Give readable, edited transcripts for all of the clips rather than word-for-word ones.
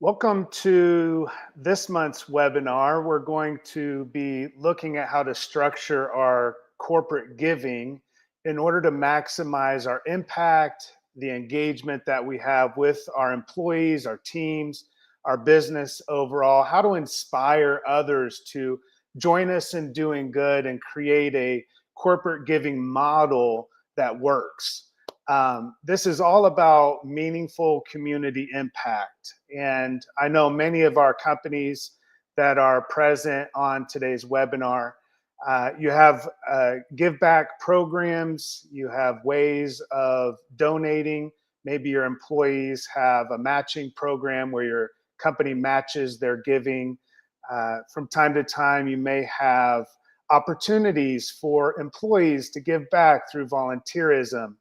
Welcome to this month's webinar. We're going to be looking at how to structure our corporate giving in order to maximize our impact, the engagement that we have with our employees, our teams, our business overall, how to inspire others to join us in doing good and create a corporate giving model that works. This is all about meaningful community impact. And I know many of our companies that are present on today's webinar, you have give back programs, you have ways of donating. Maybe your employees have a matching program where your company matches their giving. From time to time, you may have opportunities for employees to give back through volunteerism,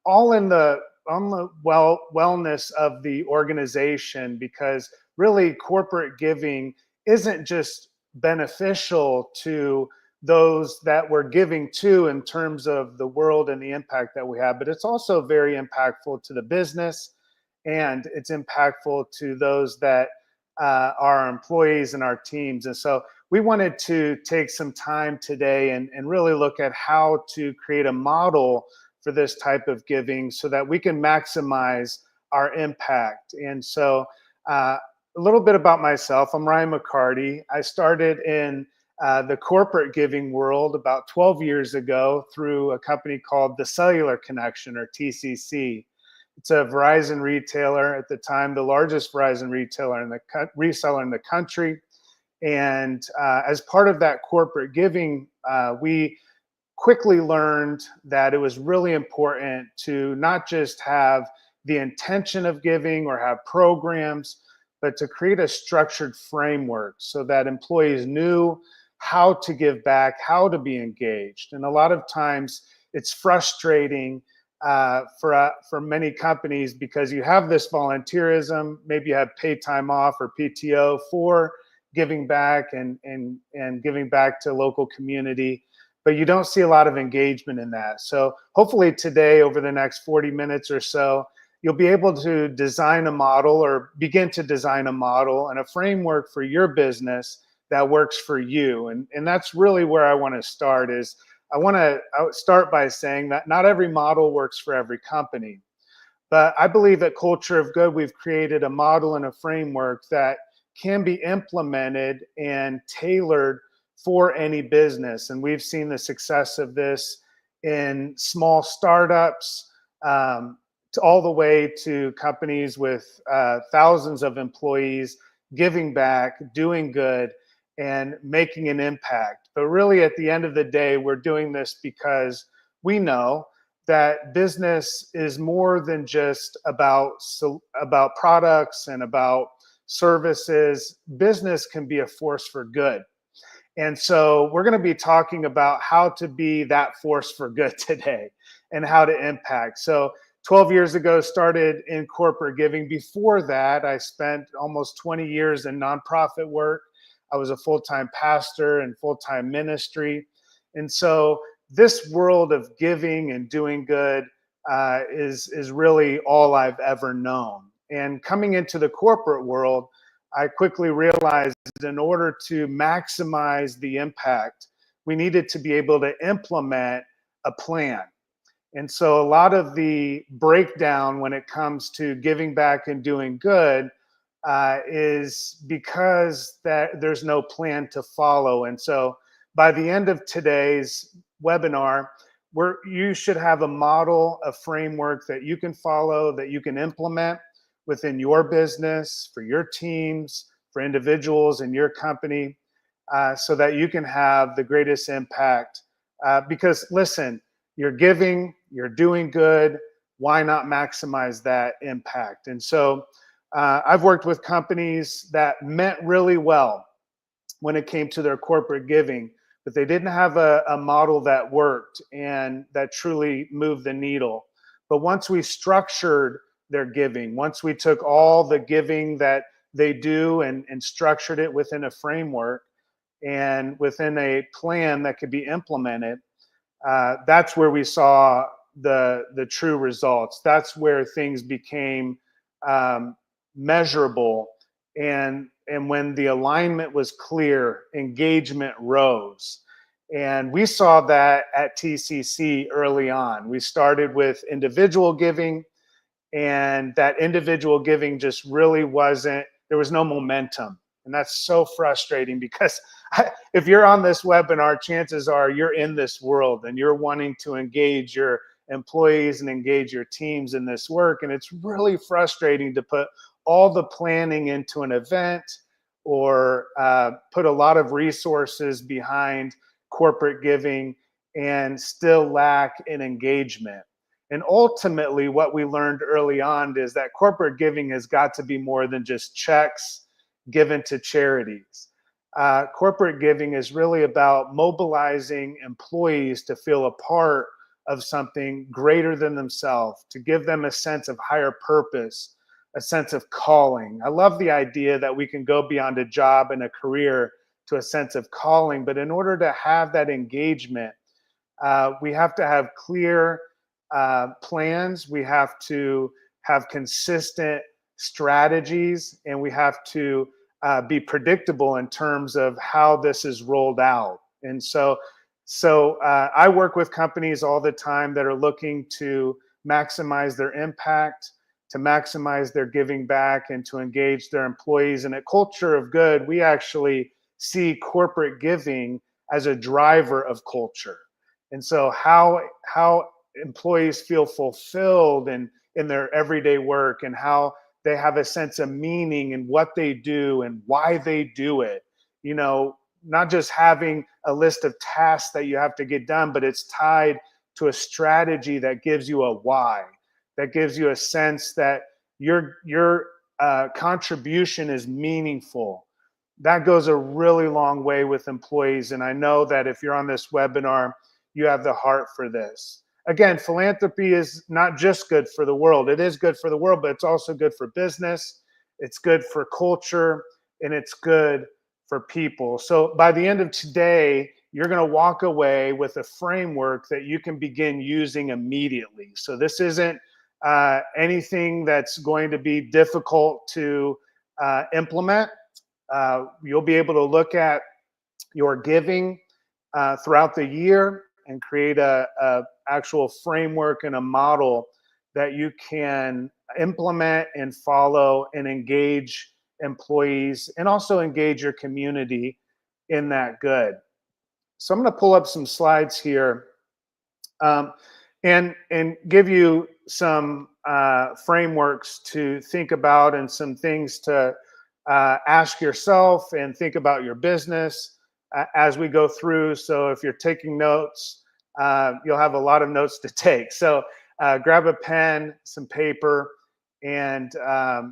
all in the wellness of the organization, because really corporate giving isn't just beneficial to those that we're giving to in terms of the world and the impact that we have, but it's also very impactful to the business, and it's impactful to those that are our employees and our teams. And so we wanted to take some time today and really look at how to create a model for this type of giving so that we can maximize our impact. And so a little bit about myself. I'm Ryan McCarty. I started in the corporate giving world about 12 years ago through a company called the Cellular Connection, or TCC. It's a Verizon retailer, at the time the largest Verizon retailer in the reseller in the country. And as part of that corporate giving, we quickly learned that it was really important to not just have the intention of giving or have programs, but to create a structured framework so that employees knew how to give back, how to be engaged. And a lot of times it's frustrating for many companies, because you have this volunteerism, maybe you have paid time off or PTO for giving back and giving back to local community, but you don't see a lot of engagement in that. So hopefully today, over the next 40 minutes or so, you'll be able to design a model, or begin to design a model and a framework for your business that works for you. And that's really where I want to start. I want to start by saying that not every model works for every company. But I believe at Culture of Good, we've created a model and a framework that can be implemented and tailored for any business. And we've seen the success of this in small startups, all the way to companies with thousands of employees giving back, doing good, and making an impact. But really, at the end of the day, we're doing this because we know that business is more than just about products and about services. Business can be a force for good. And so we're going to be talking about how to be that force for good today and how to impact. So 12 years ago, started in corporate giving. Before that, I spent almost 20 years in nonprofit work. I was a full-time pastor and full-time ministry. And so this world of giving and doing good is really all I've ever known. And coming into the corporate world, I quickly realized that in order to maximize the impact, we needed to be able to implement a plan. And so a lot of the breakdown when it comes to giving back and doing good is because there's no plan to follow. And so by the end of today's webinar, you should have a model, a framework that you can follow, that you can implement within your business, for your teams, for individuals in your company, so that you can have the greatest impact. Because listen, you're giving, you're doing good, why not maximize that impact? And so I've worked with companies that meant really well when it came to their corporate giving, but they didn't have a model that worked and that truly moved the needle. But once we structured their giving, once we took all the giving that they do and structured it within a framework and within a plan that could be implemented, that's where we saw the true results. That's where things became measurable And when the alignment was clear, engagement rose. And we saw that at TCC early on. We started with individual giving, and that individual giving just really wasn't, there was no momentum. And that's so frustrating because if you're on this webinar, chances are you're in this world and you're wanting to engage your employees and engage your teams in this work. And it's really frustrating to put all the planning into an event, or put a lot of resources behind corporate giving and still lack in engagement. And ultimately, what we learned early on is that corporate giving has got to be more than just checks given to charities. Corporate giving is really about mobilizing employees to feel a part of something greater than themselves, to give them a sense of higher purpose, a sense of calling. I love the idea that we can go beyond a job and a career to a sense of calling, but in order to have that engagement, we have to have clear plans, we have to have consistent strategies, and we have to be predictable in terms of how this is rolled out. And so I work with companies all the time that are looking to maximize their impact, to maximize their giving back, and to engage their employees. And at Culture of Good, we actually see corporate giving as a driver of culture. And so how employees feel fulfilled in their everyday work, and how they have a sense of meaning in what they do and why they do it. You know, not just having a list of tasks that you have to get done, but it's tied to a strategy that gives you a why, that gives you a sense that your contribution is meaningful. That goes a really long way with employees. And I know that if you're on this webinar, you have the heart for this. Again, philanthropy is not just good for the world. It is good for the world, but it's also good for business. It's good for culture, and it's good for people. So by the end of today, you're going to walk away with a framework that you can begin using immediately. So this isn't anything that's going to be difficult to implement. You'll be able to look at your giving throughout the year and create a actual framework and a model that you can implement and follow and engage employees, and also engage your community in that good. So I'm going to pull up some slides here, and give you some frameworks to think about, and some things to ask yourself and think about your business as we go through. So if you're taking notes, you'll have a lot of notes to take. So grab a pen, some paper, and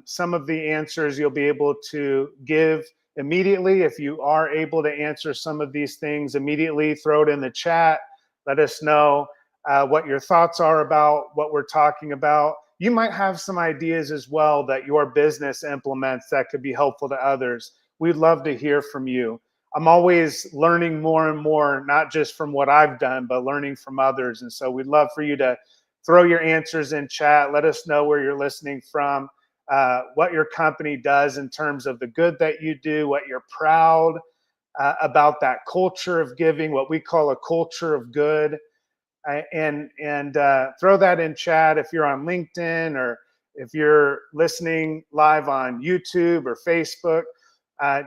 some of the answers you'll be able to give immediately. If you are able to answer some of these things immediately, throw it in the chat. Let us know what your thoughts are about what we're talking about. You might have some ideas as well that your business implements that could be helpful to others. We'd love to hear from you. I'm always learning more and more, not just from what I've done, but learning from others. And so we'd love for you to throw your answers in chat. Let us know where you're listening from, what your company does in terms of the good that you do, what you're proud about that culture of giving, what we call a culture of good. And throw that in chat if you're on LinkedIn, or if you're listening live on YouTube or Facebook.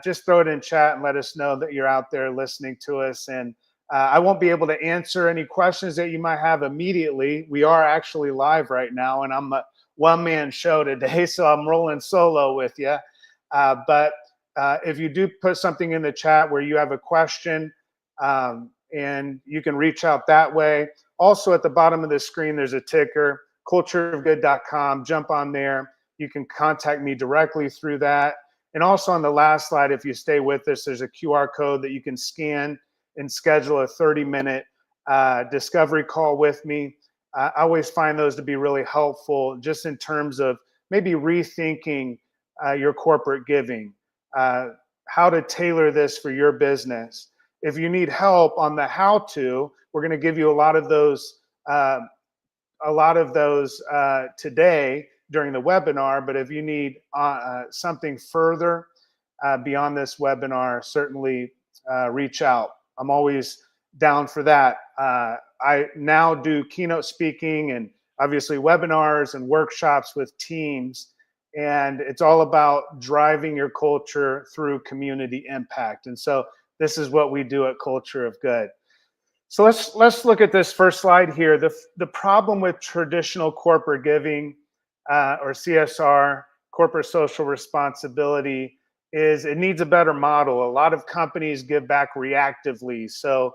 Just throw it in chat and let us know that you're out there listening to us. And I won't be able to answer any questions that you might have immediately. We are actually live right now, and I'm a one-man show today, so I'm rolling solo with you. But if you do put something in the chat where you have a question, and you can reach out that way. Also, at the bottom of the screen, there's a ticker, cultureofgood.com. Jump on there. You can contact me directly through that. And also on the last slide, if you stay with us, there's a QR code that you can scan and schedule a 30-minute discovery call with me. I always find those to be really helpful, just in terms of maybe rethinking your corporate giving, how to tailor this for your business. If you need help on the how-to, we're going to give you a lot of those today. during the webinar, but if you need something further beyond this webinar, certainly reach out. I'm always down for that. I now do keynote speaking and obviously webinars and workshops with teams, and it's all about driving your culture through community impact. And so this is what we do at Culture of Good. So let's look at this first slide here. The problem with traditional corporate giving or CSR, corporate social responsibility, is it needs a better model. A lot of companies give back reactively. So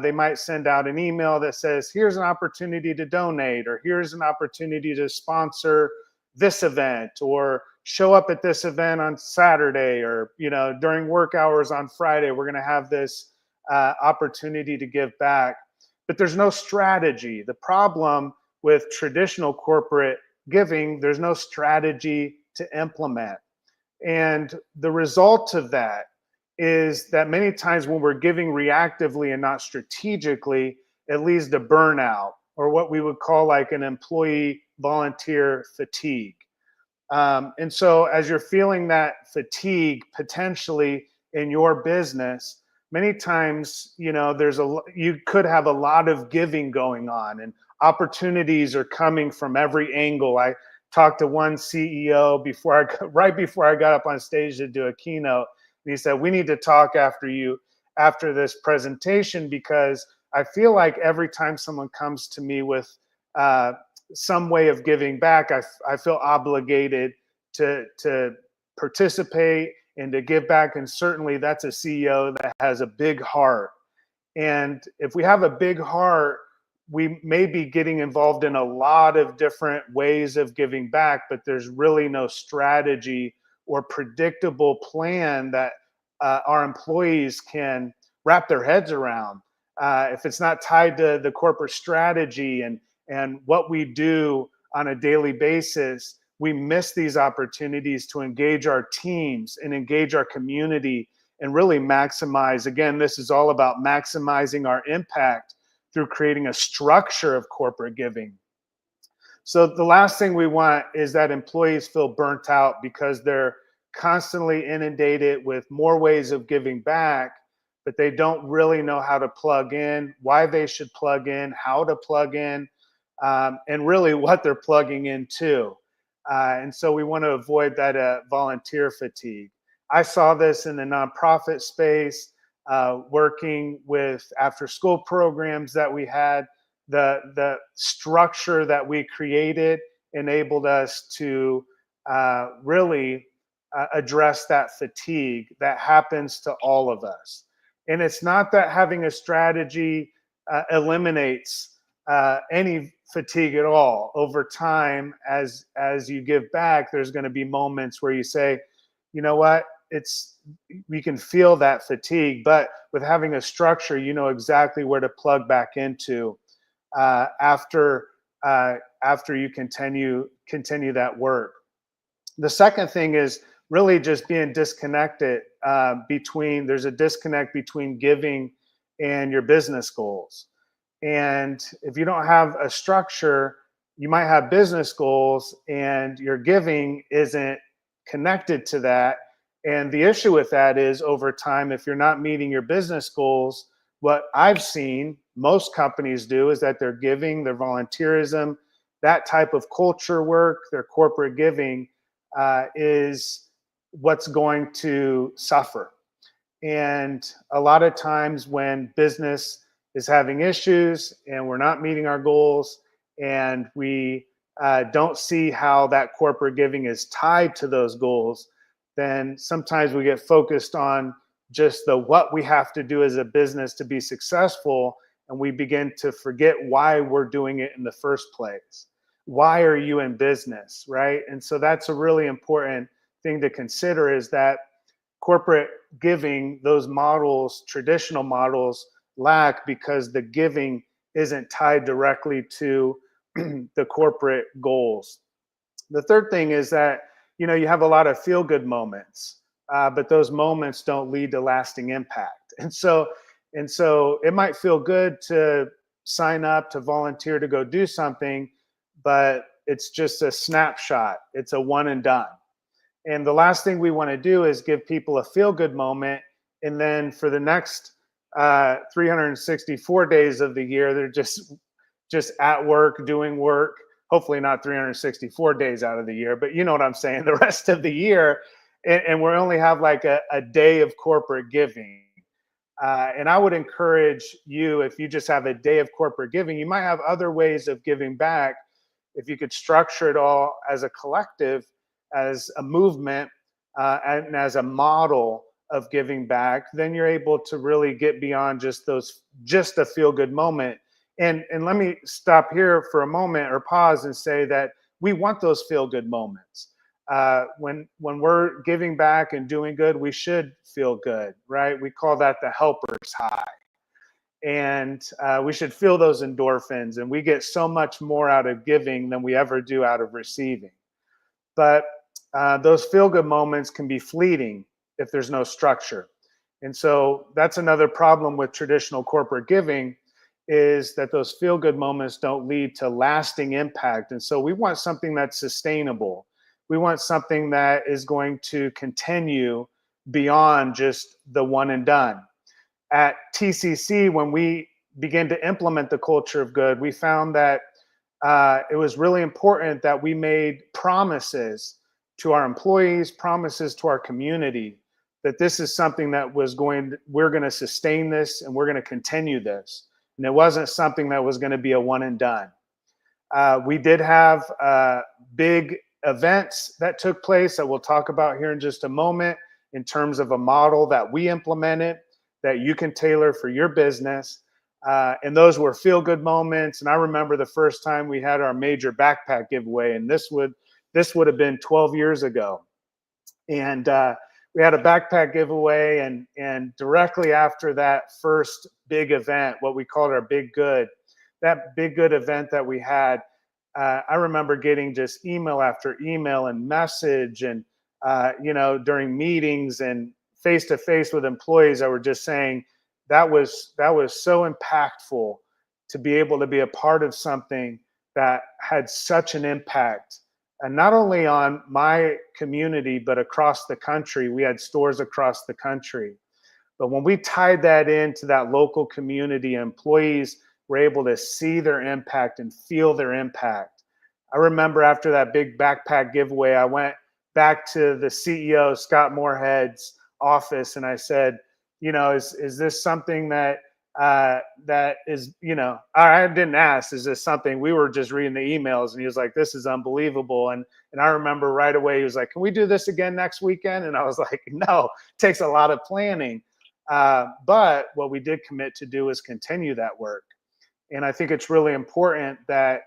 they might send out an email that says, here's an opportunity to donate, or here's an opportunity to sponsor this event, or show up at this event on Saturday, or during work hours on Friday, we're going to have this opportunity to give back. But there's no strategy. The problem with traditional corporate giving, there's no strategy to implement. And the result of that is that many times when we're giving reactively and not strategically, it leads to burnout, or what we would call like an employee volunteer fatigue. And so as you're feeling that fatigue potentially in your business, many times, you could have a lot of giving going on, and opportunities are coming from every angle. I talked to one CEO right before I got up on stage to do a keynote, and he said, we need to talk after this presentation, because I feel like every time someone comes to me with some way of giving back, I feel obligated to participate and to give back. And certainly that's a CEO that has a big heart. And if we have a big heart, we may be getting involved in a lot of different ways of giving back, but there's really no strategy or predictable plan that our employees can wrap their heads around. If it's not tied to the corporate strategy and what we do on a daily basis, we miss these opportunities to engage our teams and engage our community and really maximize. Again, this is all about maximizing our impact through creating a structure of corporate giving. So the last thing we want is that employees feel burnt out because they're constantly inundated with more ways of giving back, but they don't really know how to plug in, why they should plug in, how to plug in, and really what they're plugging into. And so we want to avoid that volunteer fatigue. I saw this in the nonprofit space, working with after-school programs that we had. The structure that we created enabled us to really address that fatigue that happens to all of us. And it's not that having a strategy eliminates any fatigue at all. Over time, as you give back, there's going to be moments where you say, you know what, we can feel that fatigue, but with having a structure, you know exactly where to plug back into after you continue that work. The second thing is really just being disconnected there's a disconnect between giving and your business goals. And if you don't have a structure, you might have business goals and your giving isn't connected to that. And the issue with that is, over time, if you're not meeting your business goals, what I've seen most companies do is that their giving, their volunteerism, that type of culture work, their corporate giving is what's going to suffer. And a lot of times when business is having issues and we're not meeting our goals and we don't see how that corporate giving is tied to those goals, then sometimes we get focused on just what we have to do as a business to be successful, and we begin to forget why we're doing it in the first place. Why are you in business, right? And so that's a really important thing to consider, is that corporate giving, those models, traditional models, lack because the giving isn't tied directly to the corporate goals. The third thing is that you have a lot of feel-good moments, but those moments don't lead to lasting impact. And so it might feel good to sign up, to volunteer, to go do something, but It's just a snapshot. It's a one and done. And the last thing we want to do is give people a feel good moment. And then for the next 364 days of the year, they're just at work, doing work. Hopefully not 364 days out of the year, but you know what I'm saying, the rest of the year. And we only have like a day of corporate giving. And I would encourage you, if you just have a day of corporate giving, you might have other ways of giving back. If you could structure it all as a collective, as a movement, and as a model of giving back, then you're able to really get beyond just a feel good moment. And let me stop here for a moment or pause and say that we want those feel good moments. When we're giving back and doing good, we should feel good, right? We call that the helper's high. And we should feel those endorphins, and we get so much more out of giving than we ever do out of receiving. But those feel good moments can be fleeting if there's no structure. And so that's another problem with traditional corporate giving, is that those feel good moments don't lead to lasting impact. And so we want something that's sustainable. We want something that is going to continue beyond just the one and done. At TCC, when we began to implement the culture of good, we found that it was really important that we made promises to our employees, promises to our community, that this is something that we're going to sustain this and we're going to continue this. And it wasn't something that was going to be a one and done. We did have big events that took place that we'll talk about here in just a moment, in terms of a model that we implemented that you can tailor for your business. And those were feel good moments. And I remember the first time we had our major backpack giveaway, and this would have been 12 years ago. And we had a backpack giveaway, and directly after that first big event, what we called our big good, that big good event that we had, I remember getting just email after email and message, and during meetings and face to face with employees that were just saying that was so impactful to be able to be a part of something that had such an impact. And not only on my community, but across the country. We had stores across the country. But when we tied that into that local community, employees were able to see their impact and feel their impact. I remember after that big backpack giveaway, I went back to the CEO, Scott Moorhead's office, and I said, is this something that is, I didn't ask, is this something, we were just reading the emails, and he was like, this is unbelievable. And I remember right away, he was like, can we do this again next weekend? And I was like, no, it takes a lot of planning. But what we did commit to do is continue that work. And I think it's really important that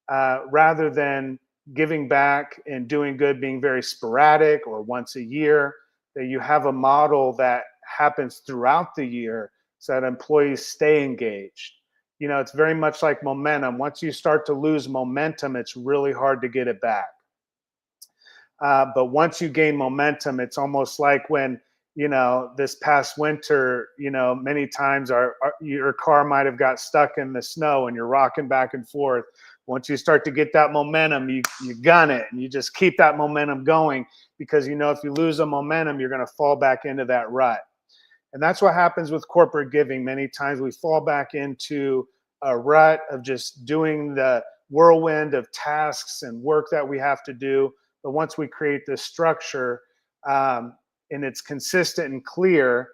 rather than giving back and doing good being very sporadic or once a year, that you have a model that happens throughout the year so that employees stay engaged. It's very much like momentum. Once you start to lose momentum, it's really hard to get it back. But once you gain momentum, it's almost like when, this past winter, many times your car might have got stuck in the snow and you're rocking back and forth. Once you start to get that momentum, you gun it, and you just keep that momentum going, because if you lose the momentum, you're going to fall back into that rut. And that's what happens with corporate giving. Many times we fall back into a rut of just doing the whirlwind of tasks and work that we have to do. But once we create this structure, and it's consistent and clear,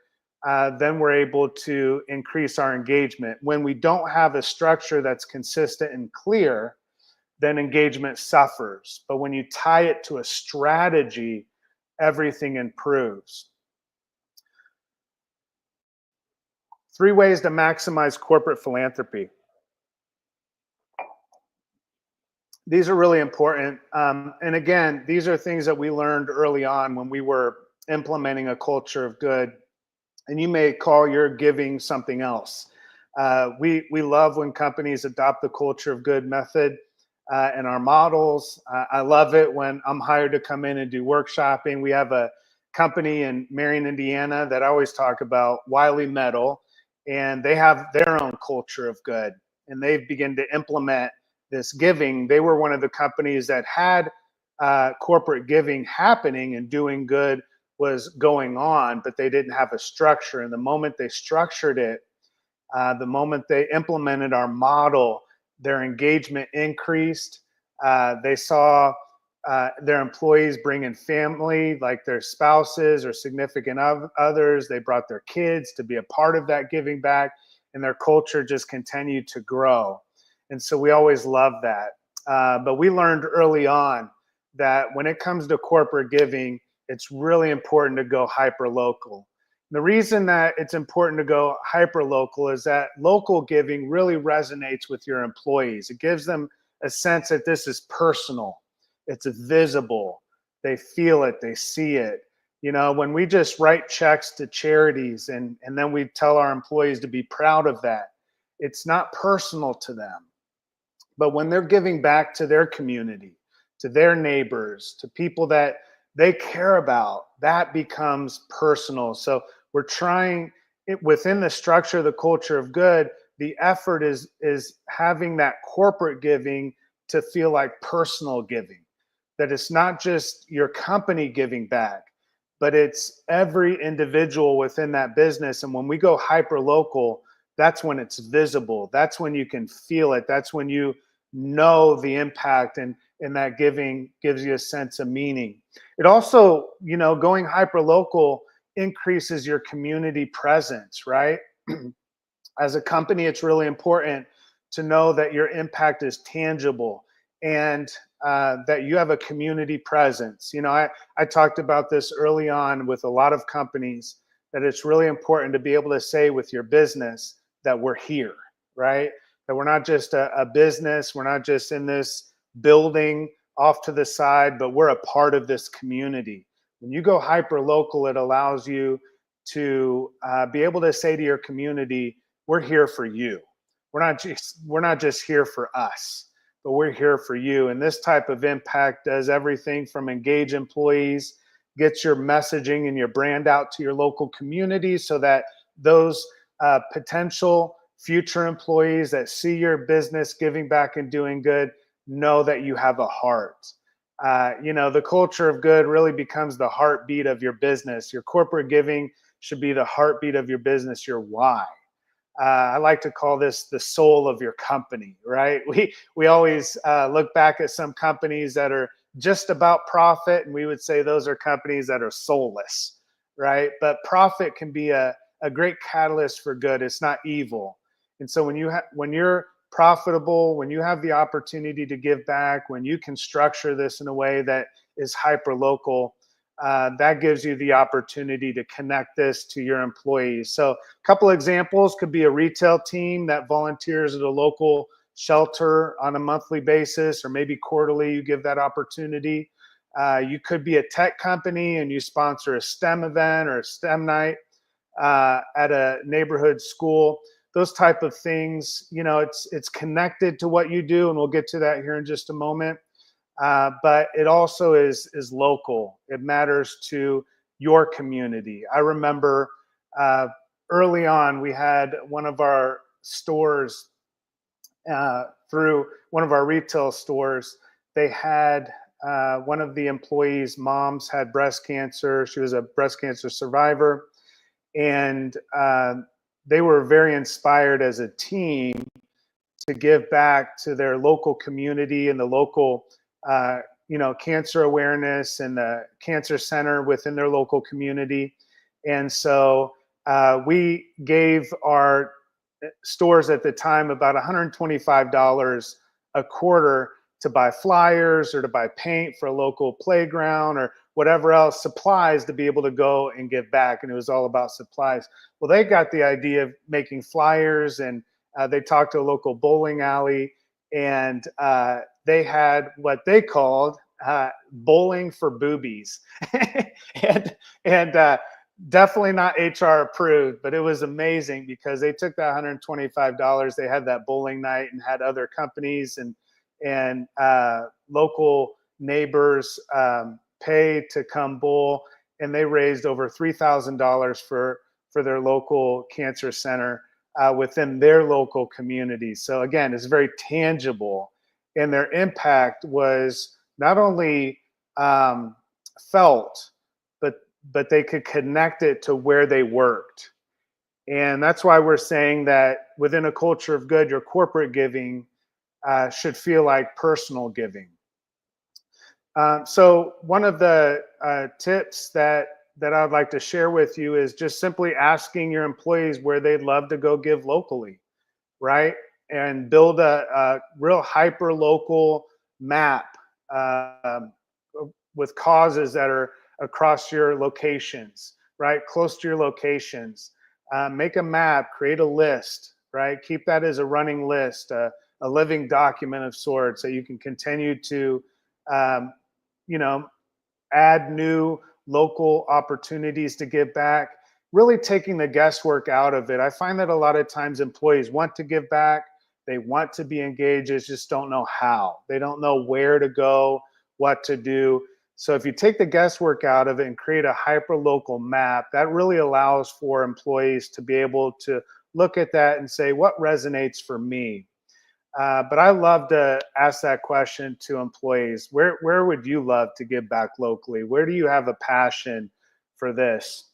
then we're able to increase our engagement. When we don't have a structure that's consistent and clear, then engagement suffers. But when you tie it to a strategy, everything improves. 3 ways to maximize corporate philanthropy. These are really important. And again, these are things that we learned early on when we were implementing a culture of good. And you may call your giving something else. We love when companies adopt the culture of good method in our models. I love it when I'm hired to come in and do workshopping. We have a company in Marion, Indiana that I always talk about, Wiley Metal, and they have their own culture of good. And they've begun to implement this giving. They were one of the companies that had corporate giving happening and doing good was going on, but they didn't have a structure. And the moment they structured it, the moment they implemented our model, their engagement increased. They saw their employees bring in family, like their spouses or significant others. They brought their kids to be a part of that giving back, and their culture just continued to grow. And so we always love that. But we learned early on that when it comes to corporate giving, it's really important to go hyper local. The reason that it's important to go hyper local is that local giving really resonates with your employees. It gives them a sense that this is personal, it's visible, they feel it, they see it. You know, when we just write checks to charities and then we tell our employees to be proud of that, it's not personal to them. But when they're giving back to their community, to their neighbors, to people that they care about, that becomes personal. So we're trying it within the structure of the culture of good. The effort is having that corporate giving to feel like personal giving, that it's not just your company giving back, but it's every individual within that business. And when we go hyper local, that's when it's visible. That's when you can feel it. That's when you know the impact, and that giving gives you a sense of meaning. It also, you know, going hyper local increases your community presence, right? As a company, it's really important to know that your impact is tangible and that you have a community presence. You know, I talked about this early on with a lot of companies, that it's really important to be able to say with your business that we're here, right? That we're not just a business, we're not just in this building off to the side, but we're a part of this community. When you go hyper local, it allows you to be able to say to your community, we're here for you. We're not just here for us, but we're here for you. And this type of impact does everything from engage employees, gets your messaging and your brand out to your local community so that those potential future employees that see your business giving back and doing good know that you have a heart. You know, the culture of good really becomes the heartbeat of your business. Your corporate giving should be the heartbeat of your business, your why. I like to call this the soul of your company, right? We always look back at some companies that are just about profit, and we would say those are companies that are soulless, right? But profit can be a great catalyst for good. It's not evil. And so when you're profitable, when you have the opportunity to give back, when you can structure this in a way that is hyper local, that gives you the opportunity to connect this to your employees. So a couple examples could be a retail team that volunteers at a local shelter on a monthly basis, or maybe quarterly, you give that opportunity. You could be a tech company and you sponsor a STEM event or a STEM night at a neighborhood school. Those type of things, you know, it's connected to what you do, and we'll get to that here in just a moment. But it also is local. It matters to your community. I remember early on, we had one of our stores, through one of our retail stores, they had one of the employees' moms had breast cancer. She was a breast cancer survivor. And they were very inspired as a team to give back to their local community and the local you know, cancer awareness and the cancer center within their local community. And so we gave our stores at the time about $125 a quarter to buy flyers or to buy paint for a local playground or whatever else, supplies to be able to go and give back. And it was all about supplies. Well, they got the idea of making flyers, and they talked to a local bowling alley, and they had what they called bowling for boobies. and definitely not HR approved, but it was amazing because they took that $125. They had that bowling night and had other companies and local neighbors pay to come bowl, and they raised over $3,000 for their local cancer center within their local community. So again, it's very tangible. and their impact was not only um, felt, but they could connect it to where they worked. And that's why we're saying that within a culture of good, your corporate giving should feel like personal giving. So one of the tips that I'd like to share with you is just simply asking your employees where they'd love to go give locally, right? And build a real hyper local map um, with causes that are across your locations, right? Close to your locations. Make a map, create a list, right? Keep that as a running list, a living document of sorts that you can continue to, um, you know, add new local opportunities to give back, really taking the guesswork out of it. I find that a lot of times employees want to give back, they want to be engaged, they just don't know how. They don't know where to go, what to do. So if you take the guesswork out of it and create a hyper local map, that really allows for employees to be able to look at that and say, what resonates for me? But I love to ask that question to employees. Where would you love to give back locally? Where do you have a passion for this?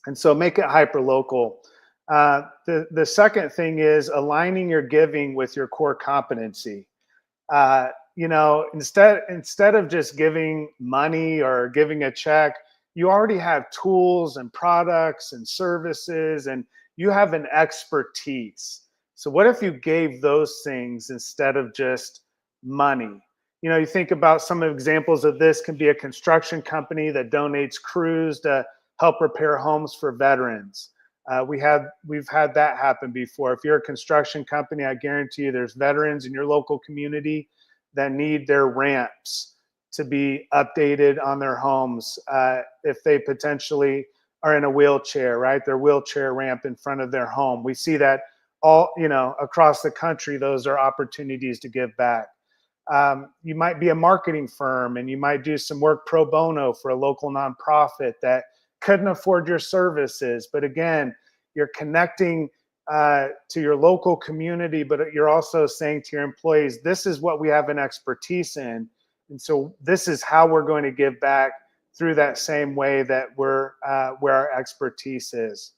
And so make it hyper local. The second thing is aligning your giving with your core competency. Instead of just giving money or giving a check, you already have tools and products and services, and you have an expertise. So what if you gave those things instead of just money? You think about some examples of this can be a construction company that donates crews to help repair homes for veterans. We've had that happen before. If you're a construction company, I guarantee you there's veterans in your local community that need their ramps to be updated on their homes if they potentially are in a wheelchair, right? Their wheelchair ramp in front of their home. We see that all, across the country. Those are opportunities to give back. You might be a marketing firm and you might do some work pro bono for a local nonprofit that couldn't afford your services. But again, you're connecting to your local community, but you're also saying to your employees, this is what we have an expertise in. And so this is how we're going to give back through that same way that we're where our expertise is.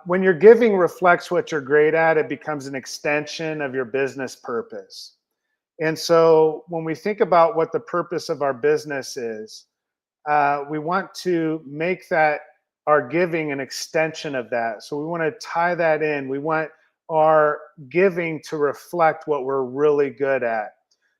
When your giving reflects what you're great at, it becomes an extension of your business purpose. And so when we think about what the purpose of our business is, we want to make that our giving an extension of that. So we want to tie that in. We want our giving to reflect what we're really good at.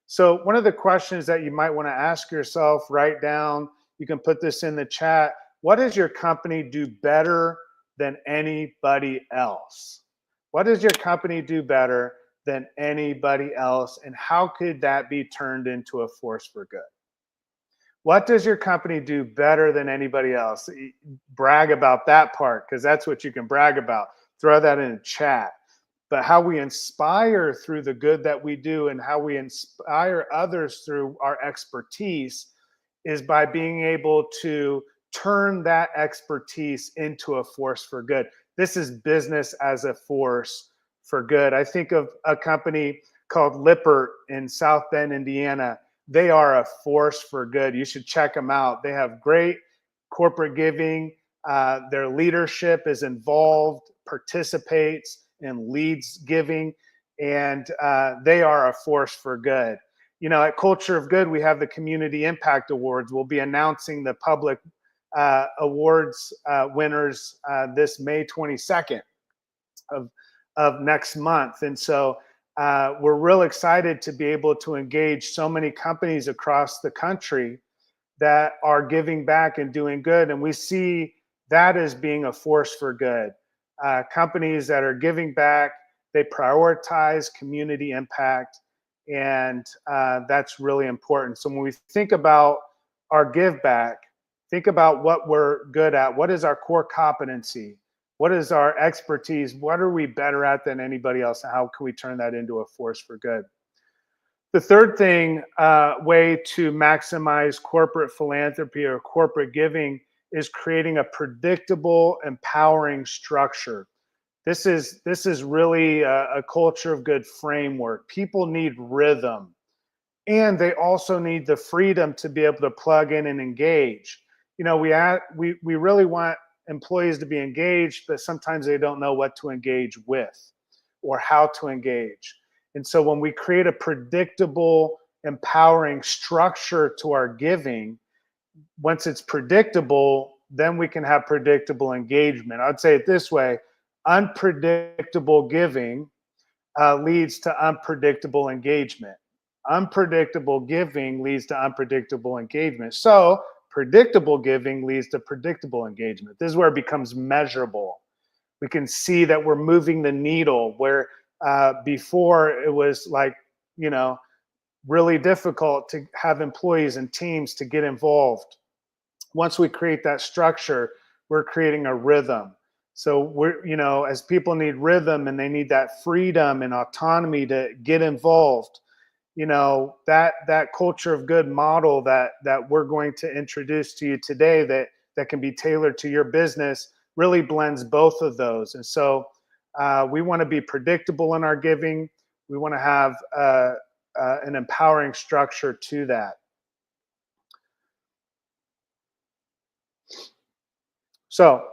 So one of the questions that you might want to ask yourself, write down, you can put this in the chat. What does your company do better than anybody else? What does your company do better than anybody else? And how could that be turned into a force for good? What does your company do better than anybody else? Brag about that part, because that's what you can brag about. Throw that in the chat. But how we inspire through the good that we do and how we inspire others through our expertise is by being able to turn that expertise into a force for good. This is business as a force for good. I think of a company called Lippert in South Bend, Indiana. They are a force for good. You should check them out. They have great corporate giving. Their leadership is involved, participates, and leads giving, and they are a force for good. At Culture of Good, we have the Community Impact Awards. We'll be announcing the public awards winners this May 22nd of next month. And so we're real excited to be able to engage so many companies across the country that are giving back and doing good. And we see that as being a force for good. Companies that are giving back, they prioritize community impact, and that's really important. So when we think about our give back, think about what we're good at. What is our core competency? What is our expertise? What are we better at than anybody else? And how can we turn that into a force for good? The third thing, way to maximize corporate philanthropy or corporate giving is creating a predictable, empowering structure. This is really a culture of good framework. People need rhythm, and they also need the freedom to be able to plug in and engage. We really want employees to be engaged, but sometimes they don't know what to engage with or how to engage. And so when we create a predictable, empowering structure to our giving, once it's predictable, then we can have predictable engagement. I'd say it this way: unpredictable giving leads to unpredictable engagement. Unpredictable giving leads to unpredictable engagement. So predictable giving leads to predictable engagement. This is where it becomes measurable. We can see that we're moving the needle where before it was like, you know, really difficult to have employees and teams to get involved. Once we create that structure, we're creating a rhythm. So as people need rhythm and they need that freedom and autonomy to get involved, that culture of good model that we're going to introduce to you today that can be tailored to your business really blends both of those. And so we want to be predictable in our giving. We want to have an empowering structure to that. So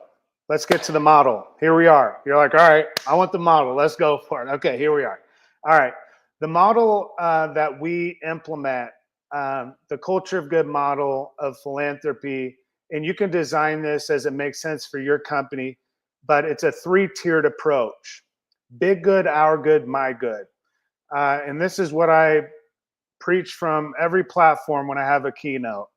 let's get to the model. Here we are. You're like, all right, I want the model. Let's go for it. Okay, here we are. All right. The model that we implement, the culture of good model of philanthropy, and you can design this as it makes sense for your company, but it's a 3-tiered approach: big good, our good, my good. And this is what I preach from every platform when I have a keynote.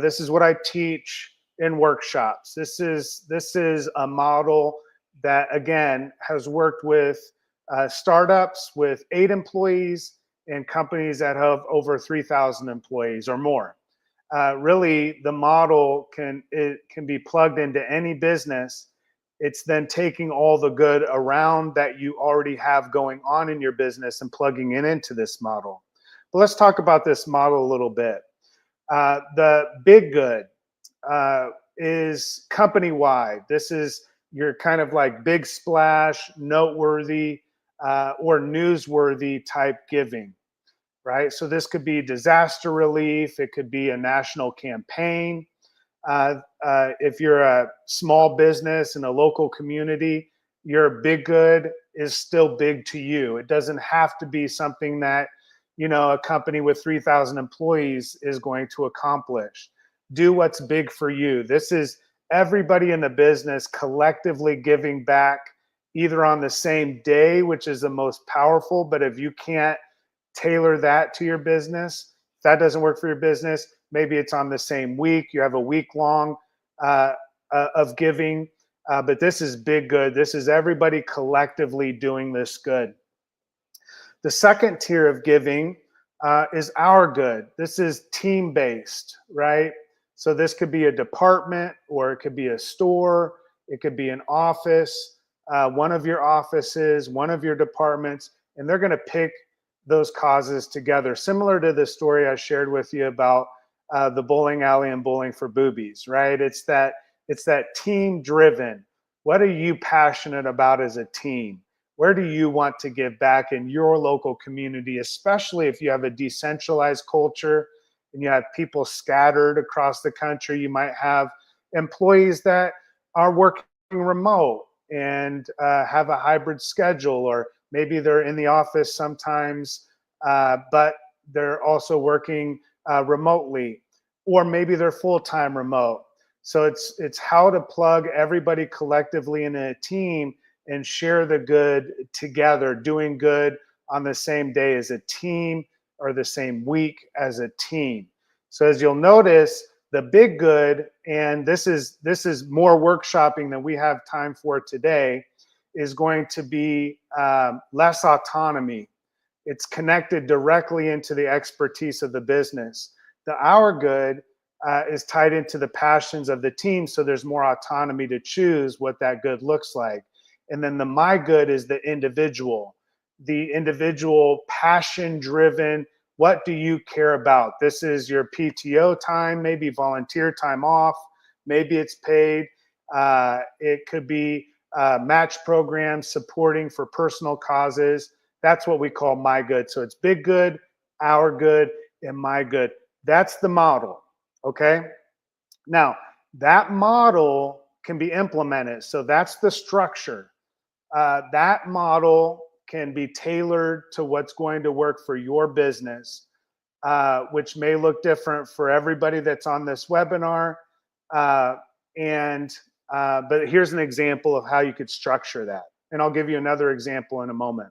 This is what I teach in workshops. This is a model that, again, has worked with startups with 8 employees and companies that have over 3,000 employees or more. Really, the model can be plugged into any business. It's then taking all the good around that you already have going on in your business and plugging it into this model. But let's talk about this model a little bit. The big good is company-wide. This is your kind of like big splash, noteworthy, or newsworthy type giving, right? So this could be disaster relief. It could be a national campaign. If you're a small business in a local community, your big good is still big to you. It doesn't have to be something that, a company with 3,000 employees is going to accomplish. Do what's big for you. This is everybody in the business collectively giving back, either on the same day, which is the most powerful, but if you can't tailor that to your business, if that doesn't work for your business, maybe it's on the same week. You have a week long of giving, but this is big good. This is everybody collectively doing this good. The second tier of giving is our good. This is team-based, right? So this could be a department, or it could be a store. It could be an office, one of your offices, one of your departments, and they're going to pick those causes together. Similar to the story I shared with you about the bowling alley and bowling for boobies, right? It's that team-driven. What are you passionate about as a team? Where do you want to give back in your local community, especially if you have a decentralized culture and you have people scattered across the country? You might have employees that are working remote and have a hybrid schedule, or maybe they're in the office sometimes, but they're also working remotely, or maybe they're full-time remote. So it's how to plug everybody collectively in a team and share the good together, doing good on the same day as a team or the same week as a team. So as you'll notice, the big good, and this is more workshopping than we have time for today, is going to be less autonomy. It's connected directly into the expertise of the business. The our good is tied into the passions of the team, so there's more autonomy to choose what that good looks like. And then the my good is the individual passion driven. What do you care about? This is your PTO time, maybe volunteer time off, maybe it's paid. It could be match programs, supporting for personal causes. That's what we call my good. So it's big good, our good, and my good. That's the model. Okay. Now, that model can be implemented. So that's the structure. That model can be tailored to what's going to work for your business, which may look different for everybody that's on this webinar. Uh, and but here's an example of how you could structure that. And I'll give you another example in a moment.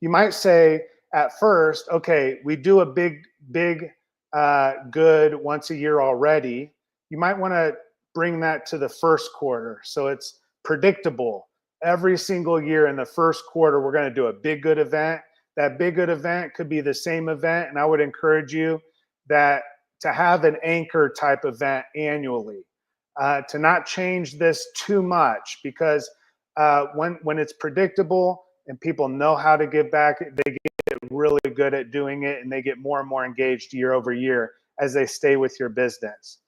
You might say at first, okay, we do a big good once a year already. You might want to bring that to the first quarter. So it's predictable. Every single year in the first quarter, we're going to do a big good event. That big good event could be the same event. And I would encourage you that to have an anchor type event annually, to not change this too much, because when it's predictable and people know how to give back, they get really good at doing it, and they get more and more engaged year over year as they stay with your business.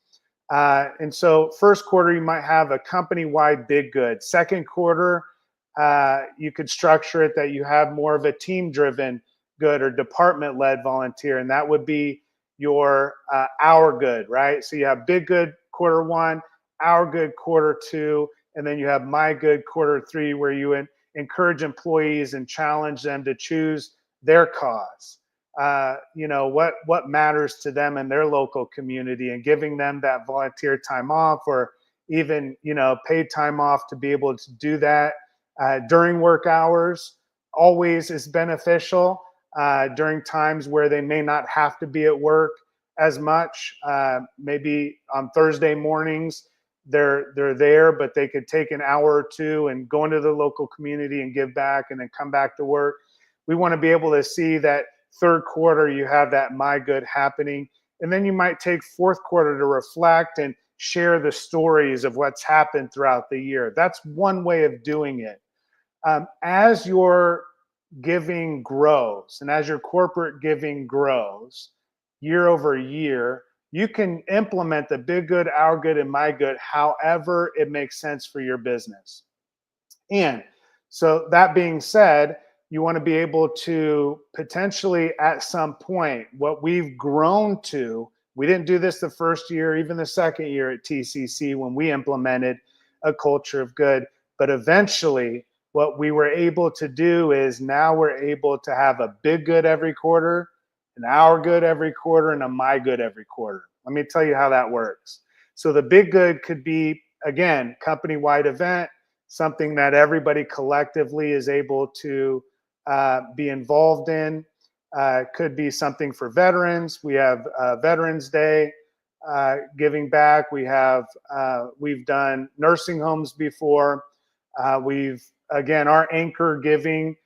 And so first quarter, you might have a company-wide big good. Second quarter, you could structure it that you have more of a team-driven good or department-led volunteer, and that would be your our good, right? So you have big good quarter one, our good quarter two, and then you have my good quarter three, where you encourage employees and challenge them to choose their cause. What matters to them in their local community, and giving them that volunteer time off, or even paid time off to be able to do that during work hours always is beneficial. During times where they may not have to be at work as much, maybe on Thursday mornings they're there, but they could take an hour or two and go into the local community and give back, and then come back to work. We want to be able to see that third quarter you have that my good happening, and then you might take fourth quarter to reflect and share the stories of what's happened throughout the year. That's one way of doing it. As your giving grows, and as your corporate giving grows year over year, you can implement the big good, our good, and my good however it makes sense for your business. And so that being said, you want to be able to potentially at some point, what we've grown to, we didn't do this the first year, even the second year at TCC when we implemented a culture of good, but eventually what we were able to do is now we're able to have a big good every quarter, an our good every quarter, and a my good every quarter. Let me tell you how that works. So the big good could be, again, company-wide event, something that everybody collectively is able to be involved in. Could be something for veterans. We have Veterans Day, giving back. We've done nursing homes before. Again, our anchor giving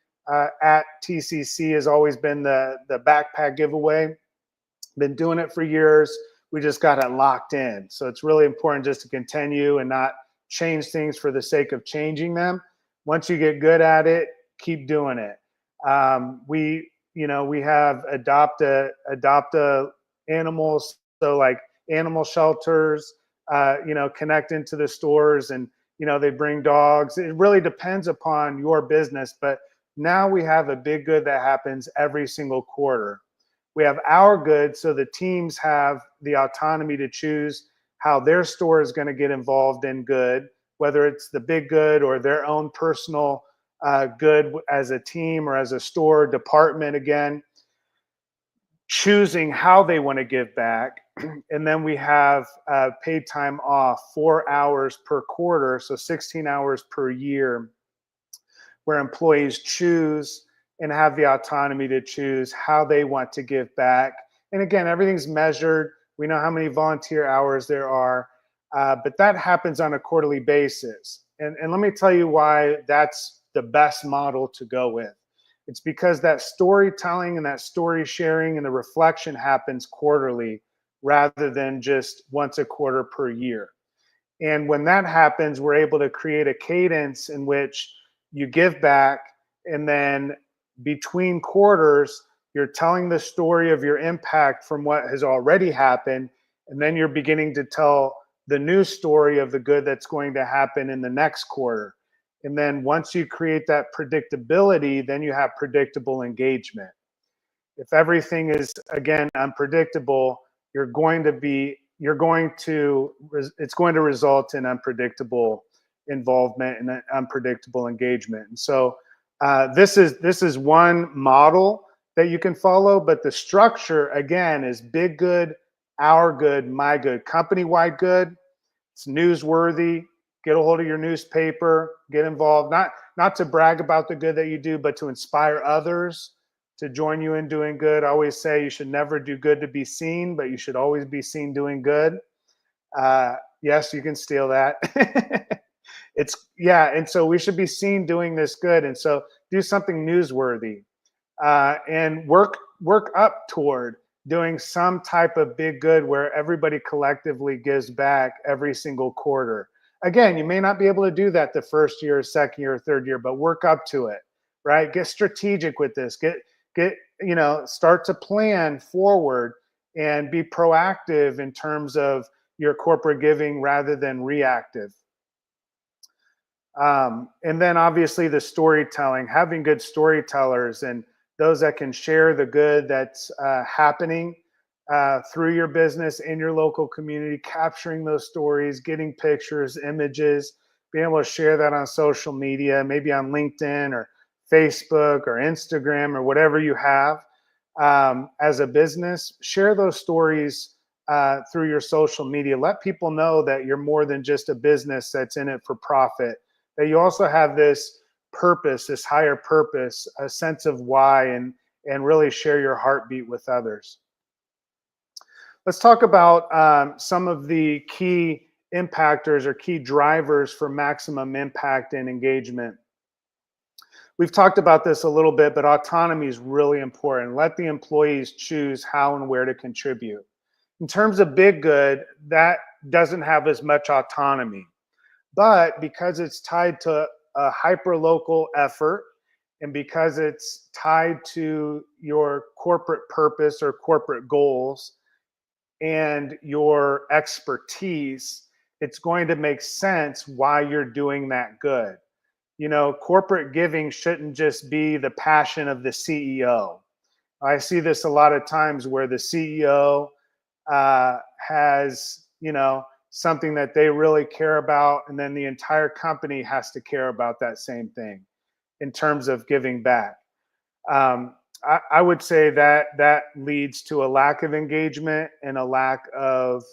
at TCC has always been the backpack giveaway. Been doing it for years. We just got it locked in. So it's really important just to continue and not change things for the sake of changing them. Once you get good at it, keep doing it. We have adopt animals. So like animal shelters, connect into the stores, and they bring dogs. It really depends upon your business, but now we have a big good that happens every single quarter. We have our good, so the teams have the autonomy to choose how their store is going to get involved in good, whether it's the big good or their own personal good as a team or as a store department, again, choosing how they want to give back. And then we have paid time off, 4 hours per quarter, so 16 hours per year, where employees choose and have the autonomy to choose how they want to give back. And again, everything's measured. We know how many volunteer hours there are, but that happens on a quarterly basis. And let me tell you why that's the best model to go with. It's because that storytelling and that story sharing and the reflection happens quarterly rather than just once a quarter per year. And when that happens, we're able to create a cadence in which you give back, and then between quarters, you're telling the story of your impact from what has already happened, and then you're beginning to tell the news story of the good that's going to happen in the next quarter. And then once you create that predictability, then you have predictable engagement. If everything is, again, unpredictable, it's going to result in unpredictable involvement and unpredictable engagement. And so this is one model that you can follow, but the structure, again, is big good, our good, my good, company-wide good. It's newsworthy. Get a hold of your newspaper, get involved, not to brag about the good that you do, but to inspire others to join you in doing good. I always say you should never do good to be seen, but you should always be seen doing good. Yes, you can steal that. And so we should be seen doing this good. And so do something newsworthy, and work up toward doing some type of big good where everybody collectively gives back every single quarter. Again, you may not be able to do that the first year, second year, third year, but work up to it, right? Get strategic with this. Start to plan forward and be proactive in terms of your corporate giving rather than reactive. And then obviously the storytelling, having good storytellers and those that can share the good that's happening through your business in your local community, capturing those stories, getting pictures, images, being able to share that on social media, maybe on LinkedIn or Facebook or Instagram or whatever you have as a business. Share those stories through your social media. Let people know that you're more than just a business that's in it for profit, that you also have this purpose, this higher purpose, a sense of why, and really share your heartbeat with others. Let's talk about some of the key impactors or key drivers for maximum impact and engagement. We've talked about this a little bit, but autonomy is really important. Let the employees choose how and where to contribute. In terms of big good, that doesn't have as much autonomy. But because it's tied to a hyper-local effort, and because it's tied to your corporate purpose or corporate goals and your expertise, it's going to make sense why you're doing that good. Corporate giving shouldn't just be the passion of the CEO. I see this a lot of times where the CEO has, something that they really care about, and then the entire company has to care about that same thing in terms of giving back. I would say that leads to a lack of engagement and a lack of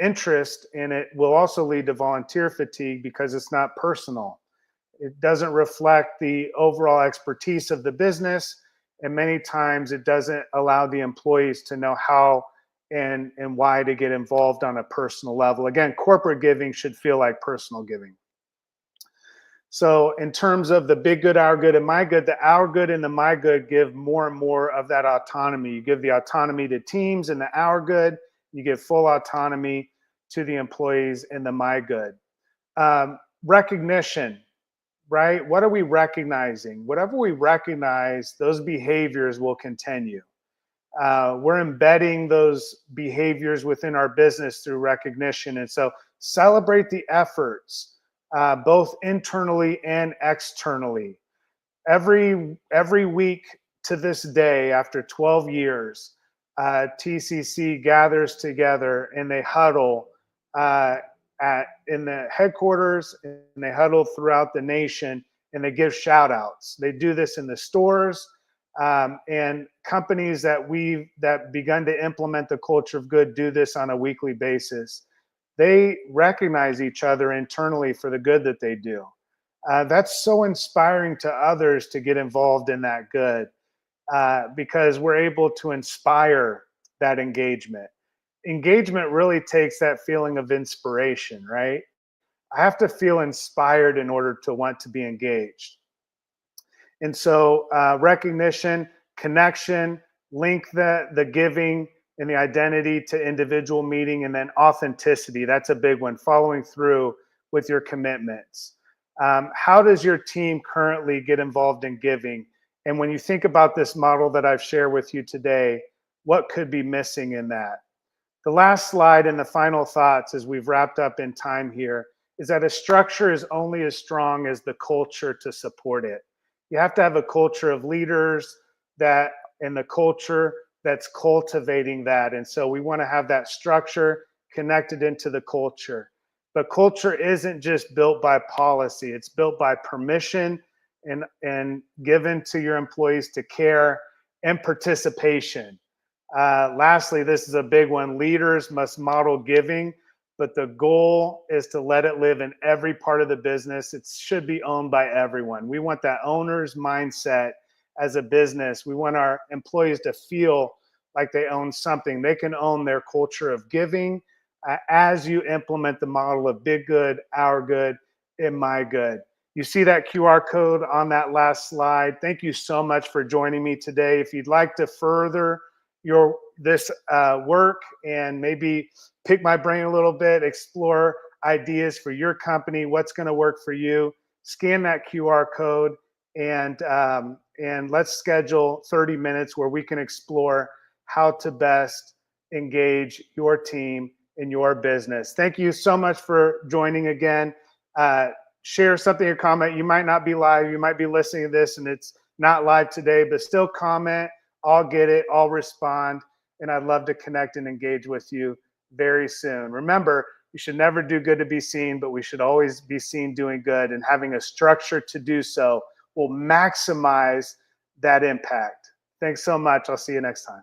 interest, and it will also lead to volunteer fatigue because it's not personal. It doesn't reflect the overall expertise of the business, and many times it doesn't allow the employees to know how and why to get involved on a personal level. Again, corporate giving should feel like personal giving. So in terms of the big good, our good, and my good, the our good and the my good give more and more of that autonomy. You give the autonomy to teams in the our good, you give full autonomy to the employees in the my good. Recognition, right? What are we recognizing? Whatever we recognize, those behaviors will continue. We're embedding those behaviors within our business through recognition. And so celebrate the efforts, both internally and externally. Every week to this day, after 12 years, TCC gathers together and they huddle in the headquarters, and they huddle throughout the nation, and they give shout outs. They do this in the stores. And companies that begun to implement the culture of good do this on a weekly basis. They recognize each other internally for the good that they do. That's so inspiring to others to get involved in that good, because we're able to inspire that engagement. Engagement really takes that feeling of inspiration, right? I have to feel inspired in order to want to be engaged. And so recognition, connection, link the giving and the identity to individual meeting, and then authenticity. That's a big one, following through with your commitments. How does your team currently get involved in giving? And when you think about this model that I've shared with you today, what could be missing in that? The last slide and the final thoughts as we've wrapped up in time here is that a structure is only as strong as the culture to support it. You have to have a culture of leaders that and the culture that's cultivating that. And so we want to have that structure connected into the culture. But culture isn't just built by policy, it's built by permission and given to your employees to care and participation. Lastly, this is a big one. Leaders must model giving, but the goal is to let it live in every part of the business. It should be owned by everyone. We want that owner's mindset as a business. We want our employees to feel like they own something. They can own their culture of giving as you implement the model of big good, our good, and my good. You see that QR code on that last slide. Thank you so much for joining me today. If you'd like to further this work and maybe pick my brain a little bit, explore ideas for your company, what's going to work for you, scan that QR code and let's schedule 30 minutes where we can explore how to best engage your team in your business. Thank you so much for joining again. Share something or comment. You might not be live. You might be listening to this and it's not live today, but still comment. I'll get it. I'll respond. And I'd love to connect and engage with you very soon. Remember, you should never do good to be seen, but we should always be seen doing good. And having a structure to do so will maximize that impact. Thanks so much. I'll see you next time.